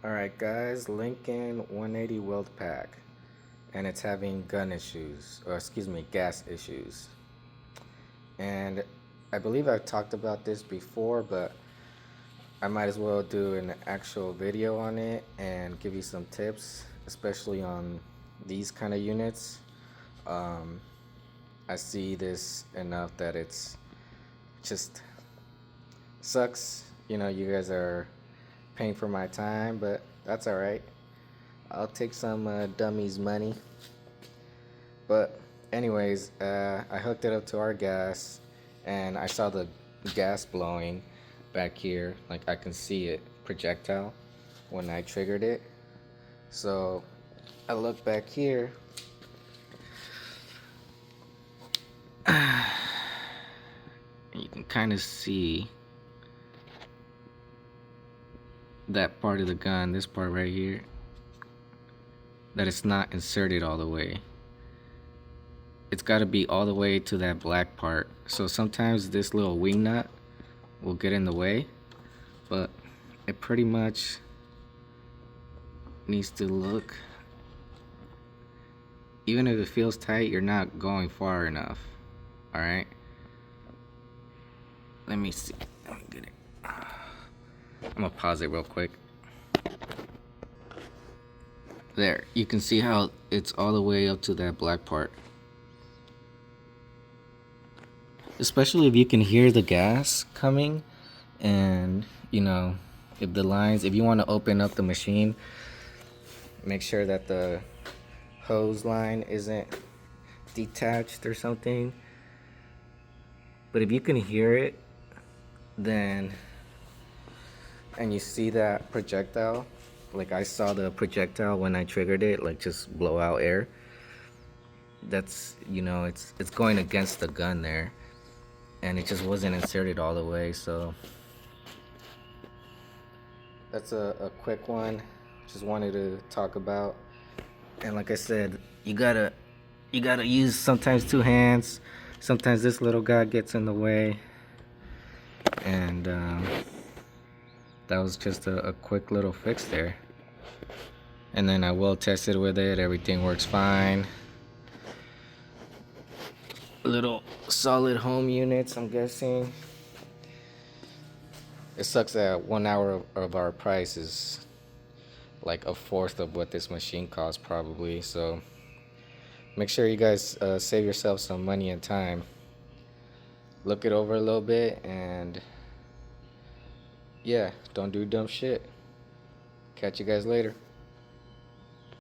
Alright guys, Lincoln 180 Weld-Pak, and it's having gun issues, or excuse me, gas issues. And I believe I've talked about this before, but I might as well do an actual video on it and give you some tips, especially on these kind of units. I see this enough that it's just sucks. You guys are paying for my time, but that's all right. I'll take some dummies money. But anyways, I hooked it up to our gas, and I saw the gas blowing back here. Like I can see it projectile when I triggered it. So I look back here. You can kind of see that part of the gun, this part right here, that it's not inserted all the way. It's got to be all the way to that black part. So sometimes this little wing nut will get in the way, but it pretty much needs to look, even if it feels tight, you're not going far enough. All right, let me see. Let me get it. I'm gonna pause it real quick. There, you can see how it's all the way up to that black part. Especially if you can hear the gas coming, and if you want to open up the machine, make sure that the hose line isn't detached or something. But if you can hear it, then, and you see that projectile, like I saw the projectile when I triggered it, like just blow out air. That's, it's going against the gun there, and it just wasn't inserted all the way. So that's a quick one. Just wanted to talk about. And like I said, you gotta use sometimes two hands. Sometimes this little guy gets in the way, and that was just a quick little fix there. And then I will test it with it. Everything works fine. Little solid home units, I'm guessing. It sucks that 1 hour of our price is like a fourth of what this machine costs probably. So make sure you guys save yourself some money and time. Look it over a little bit, and yeah, don't do dumb shit. Catch you guys later.